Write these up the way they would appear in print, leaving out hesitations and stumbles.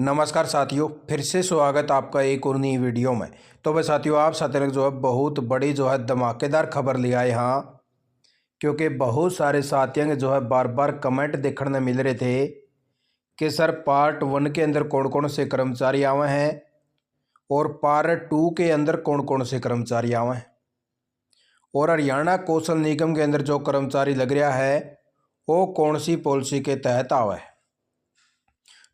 नमस्कार साथियों, फिर से स्वागत आपका एक और नई वीडियो में। तो वह साथियों, आप साथियों जो है बहुत बड़ी जो है धमाकेदार खबर लिया है यहाँ, क्योंकि बहुत सारे साथियों के जो है बार बार कमेंट देखने मिल रहे थे कि सर पार्ट 1 के अंदर कौन कौन से कर्मचारी आए हैं और पार्ट 2 के अंदर कौन कौन से कर्मचारी आए हैं, और हरियाणा कौशल निगम के अंदर जो कर्मचारी लग रहा है वो कौन सी पॉलिसी के तहत आवा है।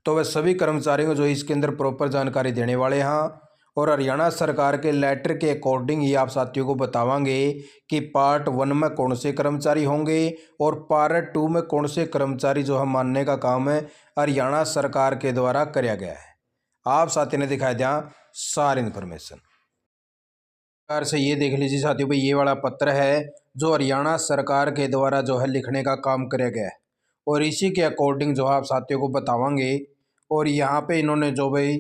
तो वह सभी कर्मचारियों को जो इसके अंदर प्रॉपर जानकारी देने वाले हैं, और हरियाणा सरकार के लेटर के अकॉर्डिंग ही आप साथियों को बतावांगे कि पार्ट 1 में कौन से कर्मचारी होंगे और पार्ट 2 में कौन से कर्मचारी जो है मानने का काम है हरियाणा सरकार के द्वारा किया गया है। आप साथियों ने दिखाया दिया सारी इन्फॉर्मेशन सरकार से। ये देख लीजिए साथियों भाई, ये वाला पत्र है जो हरियाणा सरकार के द्वारा जो है लिखने का काम किया गया है, और इसी के अकॉर्डिंग जो है आप साथियों को बतावांगे। और यहाँ पे इन्होंने जो भाई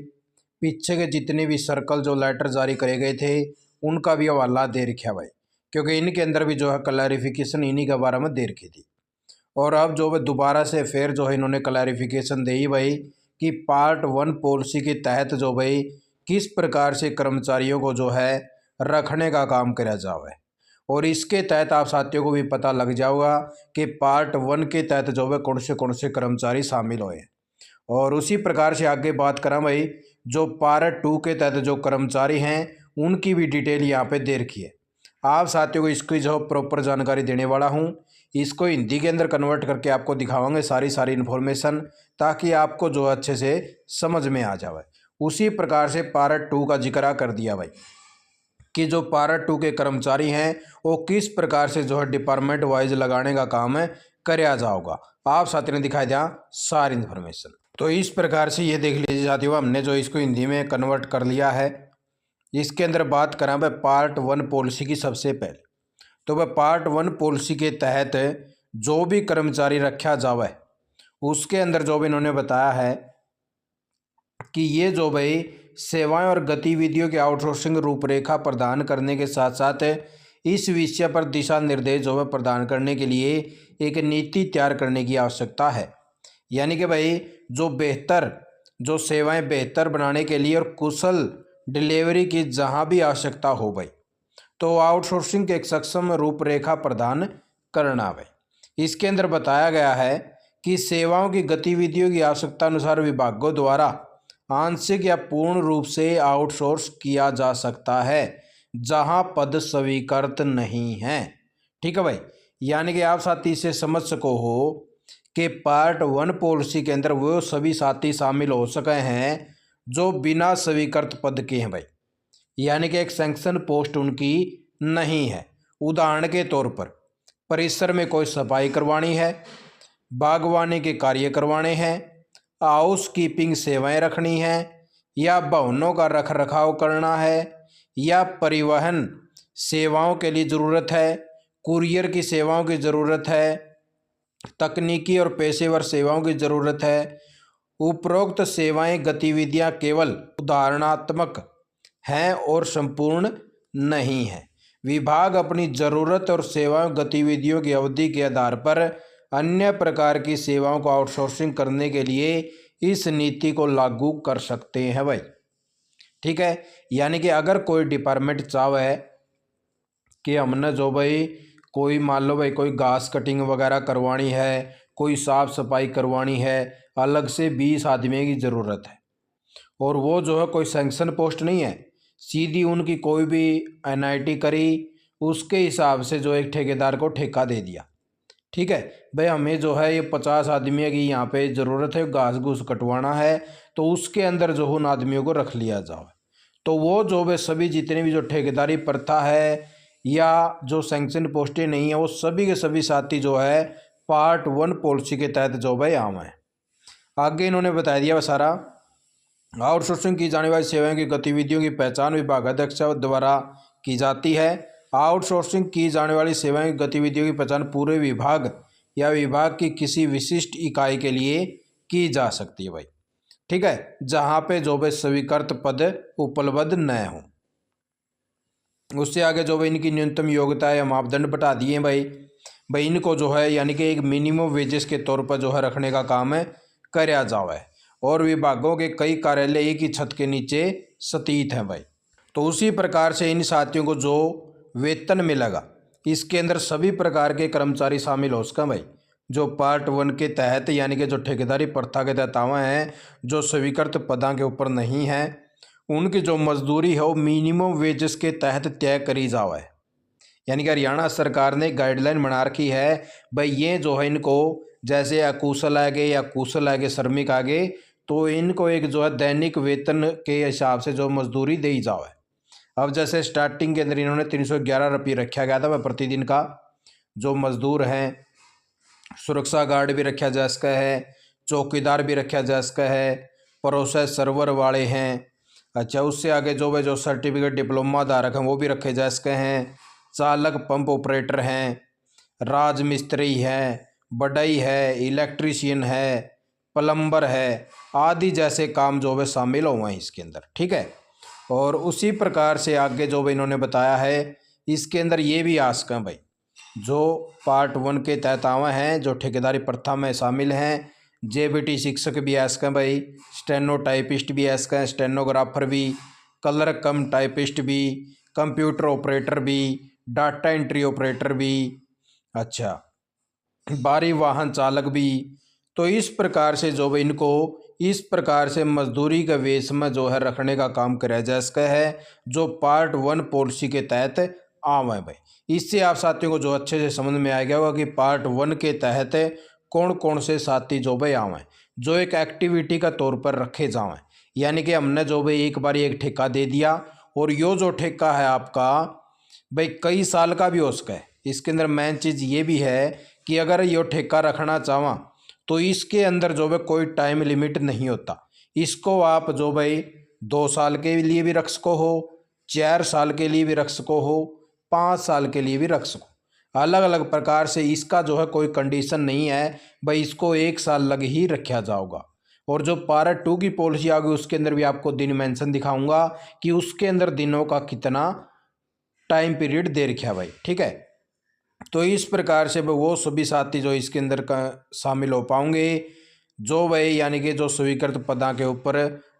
पीछे के जितने भी सर्कल जो लेटर जारी करे गए थे उनका भी हवाला दे रखा भाई, क्योंकि इनके अंदर भी जो है क्लैरिफिकेशन इन्हीं के बारे में दे रखी थी। और अब जो है दोबारा से फिर जो है इन्होंने क्लैरिफिकेशन दी भाई कि पार्ट 1 पॉलिसी के तहत जो भाई किस प्रकार से कर्मचारियों को जो है रखने का काम करा जाए, और इसके तहत आप साथियों को भी पता लग जाएगा कि पार्ट 1 के तहत जो है कौन से कर्मचारी शामिल हुए। और उसी प्रकार से आगे बात करें भाई, जो पार्ट 2 के तहत जो कर्मचारी हैं उनकी भी डिटेल यहाँ पे दे रखी है। आप साथियों को इसकी जो प्रॉपर जानकारी देने वाला हूँ, इसको हिंदी के अंदर कन्वर्ट करके आपको दिखावांगे सारी इन्फॉर्मेशन, ताकि आपको जो अच्छे से समझ में आ जाए। उसी प्रकार से पार्ट 2 का जिक्र कर दिया भाई कि जो पार्ट 2 के कर्मचारी हैं वो किस प्रकार से जो है डिपार्टमेंट वाइज लगाने का काम है कराया जाएगा। आप साथियों ने दिखाई दिया सारी इन्फॉर्मेशन। तो इस प्रकार से ये देख लीजिए साथियों, हमने जो इसको हिंदी में कन्वर्ट कर लिया है। इसके अंदर बात करें वह पार्ट 1 पॉलिसी की सबसे पहले, तो वह पार्ट 1 पॉलिसी के तहत जो भी कर्मचारी रखा जावे उसके अंदर जो भी इन्होंने बताया है कि ये जो भाई सेवाएं और गतिविधियों की आउटसोर्सिंग रूपरेखा प्रदान करने के साथ साथ इस विषय पर दिशा निर्देश जो है प्रदान करने के लिए एक नीति तैयार करने की आवश्यकता है। यानी कि भाई जो सेवाएं बेहतर बनाने के लिए और कुशल डिलीवरी की जहां भी आवश्यकता हो भाई, तो आउटसोर्सिंग के एक सक्षम रूपरेखा प्रदान करना भाई। इसके अंदर बताया गया है कि सेवाओं की गतिविधियों की आवश्यकता अनुसार विभागों द्वारा आंशिक या पूर्ण रूप से आउटसोर्स किया जा सकता है जहां पद स्वीकृत नहीं है। ठीक है भाई, यानी कि आप साथी इसे समझ सको हो कि पार्ट 1 पॉलिसी के अंदर वो सभी साथी शामिल हो सके हैं जो बिना स्वीकृत पद के हैं भाई, यानी कि एक सैंक्शन पोस्ट उनकी नहीं है। उदाहरण के तौर पर परिसर में कोई सफाई करवानी है, बागवानी के कार्य करवाने हैं, हाउस कीपिंग सेवाएं रखनी है, या भवनों का रख रखाव करना है, या परिवहन सेवाओं के लिए ज़रूरत है, कुरियर की सेवाओं की ज़रूरत है, तकनीकी और पेशेवर सेवाओं की ज़रूरत है। उपरोक्त सेवाएं गतिविधियां केवल उदाहरणात्मक हैं और संपूर्ण नहीं हैं। विभाग अपनी ज़रूरत और सेवा गतिविधियों की अवधि के आधार पर अन्य प्रकार की सेवाओं को आउटसोर्सिंग करने के लिए इस नीति को लागू कर सकते हैं भाई। ठीक है, यानी कि अगर कोई डिपार्टमेंट चाहे कि हमने जो भाई कोई मान लो भाई कोई घास कटिंग वगैरह करवानी है, कोई साफ़ सफाई करवानी है, अलग से 20 आदमी की ज़रूरत है, और वो जो है कोई सैंक्शन पोस्ट नहीं है, सीधी उनकी कोई भी NIT करी उसके हिसाब से जो एक ठेकेदार को ठेका दे दिया। ठीक है भाई, हमें जो है ये 50 आदमी की यहाँ पे ज़रूरत है, घास घूस कटवाना है, तो उसके अंदर जो उन आदमियों को रख लिया जाए। तो वो जो वे सभी जितने भी जो ठेकेदारी प्रथा है या जो सैंक्शन पोस्टें नहीं है, वो सभी के सभी साथी जो है पार्ट 1 पॉलिसी के तहत जो भाई आम है। आगे इन्होंने बता दिया सारा। आउटसोर्सिंग की जाने वाली सेवाओं की गतिविधियों की पहचान विभागाध्यक्ष द्वारा की जाती है। आउटसोर्सिंग की जाने वाली सेवाओं की गतिविधियों की पहचान पूरे विभाग या विभाग की किसी विशिष्ट इकाई के लिए की जा सकती है भाई। ठीक है, जहाँ पे जो भाई स्वीकृत पद उपलब्ध न हो। उससे आगे जो भाई इनकी न्यूनतम योग्यता या मापदंड बता दिए भाई इनको जो है यानी कि एक मिनिमम वेजेस के तौर पर जो है रखने का काम है कराया जाए। और विभागों के कई कार्यालय एक ही छत के नीचे स्थित हैं भाई। तो उसी प्रकार से इन साथियों को जो वेतन मिलेगा इसके अंदर सभी प्रकार के कर्मचारी शामिल हो सकें भाई। जो पार्ट 1 के तहत यानी कि जो ठेकेदारी प्रथा के तहत आवा हैं, जो स्वीकृत पदों के ऊपर नहीं है, उनकी जो मजदूरी है वो मिनिमम वेजेस के तहत तय करी जावा है। यानी कि हरियाणा सरकार ने गाइडलाइन बना रखी है भाई, ये जो है इनको जैसे अकुशल आगे या कुशल आगे श्रमिक आगे, तो इनको एक जो है दैनिक वेतन के हिसाब से जो मजदूरी दी जाए। अब जैसे स्टार्टिंग के अंदर इन्होंने 311 रुपये रखा गया था वह प्रतिदिन का। जो मजदूर हैं, सुरक्षा गार्ड भी रखा जा सका है, चौकीदार भी रखा जा सका है, प्रोसेस सर्वर वाले हैं। अच्छा, उससे आगे जो सर्टिफिकेट डिप्लोमा धारक हैं वो भी रखे जा सके हैं। चालक पंप ऑपरेटर हैं, राज मिस्त्री है, बढ़ई है, इलेक्ट्रीशियन है, प्लम्बर है आदि जैसे काम जो है शामिल हुए हैं इसके अंदर। ठीक है, और उसी प्रकार से आगे जो इन्होंने बताया है इसके अंदर ये भी आ सकें भाई, जो पार्ट 1 के तहत आवे हैं, जो ठेकेदारी प्रथा में शामिल हैं। जेबीटी शिक्षक भी आ सकें भाई, स्टेनो टाइपिस्ट भी आ सकें, स्टेनोग्राफर भी, कलर कम टाइपिस्ट भी, कंप्यूटर ऑपरेटर भी, डाटा एंट्री ऑपरेटर भी, अच्छा बारी वाहन चालक भी। तो इस प्रकार से जो इनको इस प्रकार से मजदूरी के वेश में जो है रखने का काम किया जा सका है, जो पार्ट 1 पॉलिसी के तहत आवे भाई। इससे आप साथियों को जो अच्छे से समझ में आ गया होगा कि पार्ट 1 के तहत कौन कौन से साथी जो भाई आवें, जो एक एक्टिविटी का तौर पर रखे जावें। यानी कि हमने जो भाई एक बार एक ठेका दे दिया और यो जो ठेका है आपका भाई कई साल का भी हो सका है। इसके अंदर मेन चीज़ ये भी है कि अगर यो ठेका रखना चाहवा तो इसके अंदर जो है कोई टाइम लिमिट नहीं होता। इसको आप जो भाई 2 साल के लिए भी रख सको हो, 4 साल के लिए भी रख सको हो, 5 साल के लिए भी रख सको। अलग अलग प्रकार से इसका जो है कोई कंडीशन नहीं है भाई, इसको 1 साल लग ही रखा जाओगा। और जो पार्ट 2 की पॉलिसी आ गई उसके अंदर भी आपको दिन मेंशन दिखाऊंगा कि उसके अंदर दिनों का कितना टाइम पीरियड दे रखा भाई। ठीक है, तो इस प्रकार से वो सभी साथी जो इसके अंदर का शामिल हो पाएंगे जो भाई यानी कि जो स्वीकृत पदों के ऊपर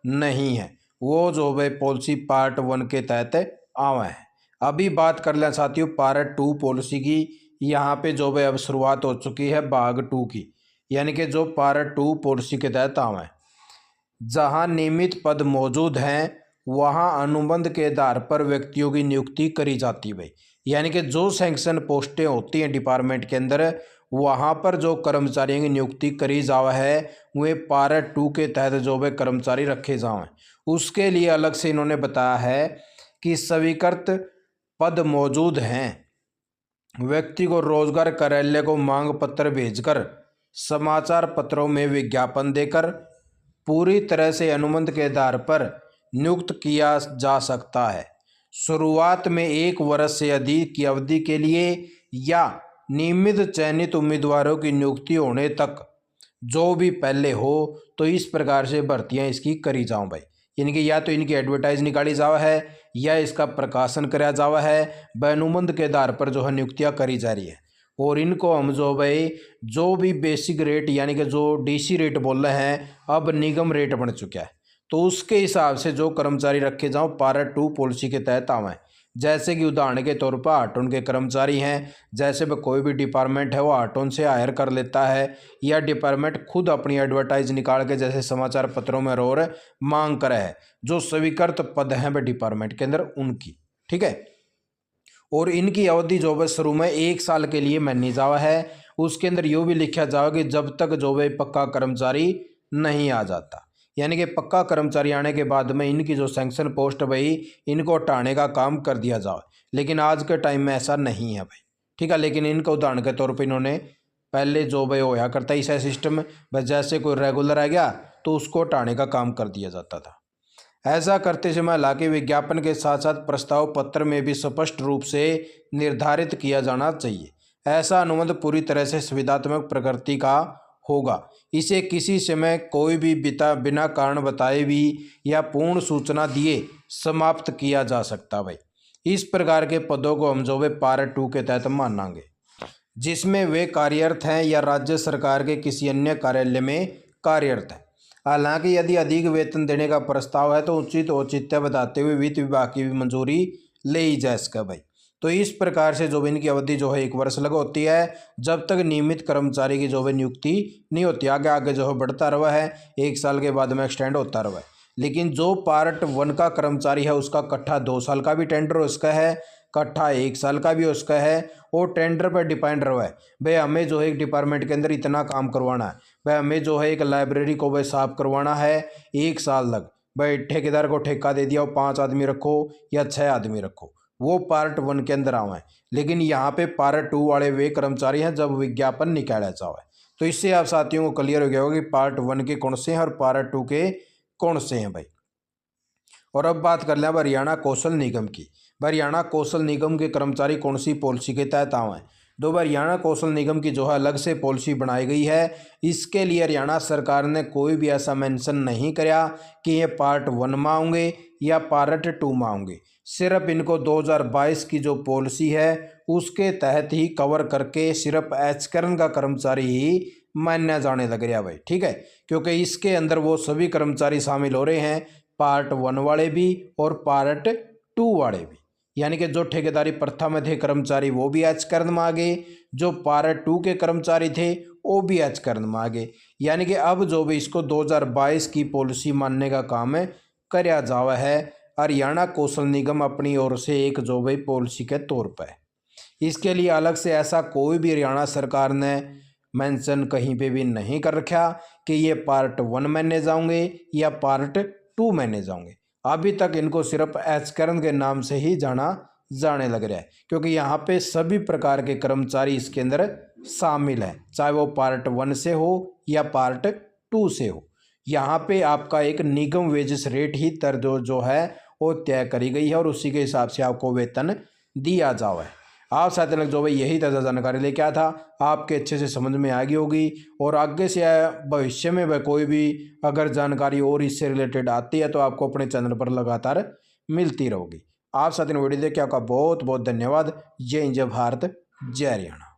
नहीं है, वो जो भाई पॉलिसी पार्ट 1 के तहत आवे हैं। अभी बात कर लें साथियों पार्ट 2 पॉलिसी की। यहाँ पे जो भाई अब शुरुआत हो चुकी है भाग 2 की, यानी कि जो पार्ट 2 पॉलिसी के तहत आवे हैं। जहाँ नियमित पद मौजूद हैं वहाँ अनुबंध के आधार पर व्यक्तियों की नियुक्ति करी जाती है भाई। यानी कि जो सैंक्शन पोस्टें होती हैं डिपार्टमेंट के अंदर वहाँ पर जो कर्मचारियों की नियुक्ति करी जावा है वे पार्ट 2 के तहत जो वे कर्मचारी रखे जावें। उसके लिए अलग से इन्होंने बताया है कि स्वीकृत पद मौजूद हैं, व्यक्ति को रोजगार कार्यालय को मांग पत्र भेजकर समाचार पत्रों में विज्ञापन देकर पूरी तरह से अनुबंध के आधार पर नियुक्त किया जा सकता है। शुरुआत में 1 वर्ष से अधिक की अवधि के लिए या नियमित चयनित उम्मीदवारों की नियुक्ति होने तक जो भी पहले हो, तो इस प्रकार से भर्तियां इसकी करी जाऊं भाई। यानी कि या तो इनकी एडवर्टाइज निकाली जावा है या इसका प्रकाशन कराया जावा है, अनुबंध के आधार पर जो है नियुक्तियां करी जा रही है। और इनको हम जो भाई जो भी बेसिक रेट यानी कि जो डीसी रेट बोल रहे हैं अब निगम रेट बन चुका है, तो उसके हिसाब से जो कर्मचारी रखे जाओ पार्ट 2 पॉलिसी के तहत आवें। जैसे कि उदाहरण के तौर पर आटोन के कर्मचारी हैं, जैसे वह कोई भी डिपार्टमेंट है वो आटोन से हायर कर लेता है या डिपार्टमेंट खुद अपनी एडवर्टाइज निकाल के जैसे समाचार पत्रों में और मांग करे है, जो स्वीकृत पद हैं वह डिपार्टमेंट के अंदर उनकी। ठीक है, और इनकी अवधि जो है शुरू में 1 साल के लिए मानी जावा है। उसके अंदर यूँ भी लिखा जाओ कि जब तक जो है पक्का कर्मचारी नहीं आ जाता, यानी कि पक्का कर्मचारी आने के बाद में इनकी जो सैंक्शन पोस्ट भाई इनको हटाने का काम कर दिया जाए। लेकिन आज के टाइम में ऐसा नहीं है भाई। ठीक है, लेकिन इनका उदाहरण के तौर पे इन्होंने पहले जो भाई होया करता ऐसा सिस्टम बस जैसे कोई रेगुलर आ गया तो उसको हटाने का काम कर दिया जाता था। ऐसा करते समय हालांकि विज्ञापन के साथ साथ प्रस्ताव पत्र में भी स्पष्ट रूप से निर्धारित किया जाना चाहिए। ऐसा अनुबंध पूरी तरह से सुविधात्मक प्रकृति का होगा। इसे किसी समय कोई भी बिना कारण बताए भी या पूर्ण सूचना दिए समाप्त किया जा सकता भाई। इस प्रकार के पदों को हम जो वे पार्ट 2 के तहत मानेंगे, जिसमें वे कार्यरत हैं या राज्य सरकार के किसी अन्य कार्यालय में कार्यरत हैं। हालांकि यदि अधिक वेतन देने का प्रस्ताव है तो उचित औचित्य बताते हुए वित्त विभाग की भी मंजूरी ले ही जा सके भाई। तो इस प्रकार से जो इनकी अवधि जो है 1 वर्ष लग होती है, जब तक नियमित कर्मचारी की जो है नियुक्ति नहीं होती। आगे आगे जो है बढ़ता रहा है, 1 साल के बाद में एक्सटेंड होता रहा है। लेकिन जो पार्ट 1 का कर्मचारी है उसका कट्ठा 2 साल का भी टेंडर उसका है, कट्ठा 1 साल का भी उसका है, और टेंडर पर डिपेंड रहा है। भाई हमें जो है एक डिपार्टमेंट के अंदर इतना काम करवाना है, भाई हमें जो है एक लाइब्रेरी को भाई साफ करवाना है 1 साल तक। भाई ठेकेदार को ठेका दे दिया, 5 आदमी रखो या 6 आदमी रखो, वो पार्ट 1 के अंदर आवे। लेकिन यहाँ पे पार्ट 2 वाले वे कर्मचारी हैं जब विज्ञापन निकाला जाए। तो इससे आप साथियों को क्लियर हो गया होगा कि पार्ट 1 के कौन से हैं और पार्ट 2 के कौन से हैं भाई। और अब बात कर लें हरियाणा कौशल निगम की। हरियाणा कौशल निगम के कर्मचारी कौन सी पॉलिसी के तहत आए हैं। दो हरियाणा कौशल निगम की जो है अलग से पॉलिसी बनाई गई है। इसके लिए हरियाणा सरकार ने कोई भी ऐसा मेंशन नहीं किया कि ये पार्ट 1 में आएंगे या पार्ट 2 में आएंगे। सिर्फ इनको 2022 की जो पॉलिसी है उसके तहत ही कवर करके सिर्फ एचकर्न का कर्मचारी ही मान्य जाने लग रहा भाई, ठीक है। क्योंकि इसके अंदर वो सभी कर्मचारी शामिल हो रहे हैं, पार्ट 1 वाले भी और पार्ट 2 वाले भी। यानी कि जो ठेकेदारी प्रथा में थे कर्मचारी वो भी एचकर्न में आ गए, जो पार्ट 2 के कर्मचारी थे वो भी एचकर्न में आ गए। यानी कि अब जो भी इसको 2022 की पॉलिसी मानने का काम कराया जावा है हरियाणा कौशल निगम अपनी ओर से एक जो भाई पॉलिसी के तौर पर। इसके लिए अलग से ऐसा कोई भी हरियाणा सरकार ने मेंशन कहीं पे भी नहीं कर रखा कि ये पार्ट 1 माने जाओगे या पार्ट 2 माने जाओगे। अभी तक इनको सिर्फ एचकर्न के नाम से ही जाने लग रहा है, क्योंकि यहाँ पे सभी प्रकार के कर्मचारी इसके अंदर शामिल हैं, चाहे वो पार्ट 1 से हो या पार्ट 2 से हो। यहाँ पे आपका एक निगम वेजेस रेट ही जो है वो तय करी गई है और उसी के हिसाब से आपको वेतन दिया जावा है। आप साथ में जो भाई यही ताज़ा जानकारी लेके आया था, आपके अच्छे से समझ में आ गई होगी। और आगे से भविष्य में भाई कोई भी अगर जानकारी और इससे रिलेटेड आती है तो आपको अपने चैनल पर लगातार मिलती रहेगी। आप साथ में वीडियो देख के आपका बहुत बहुत धन्यवाद। जय हिंद, जय भारत, जय हरियाणा।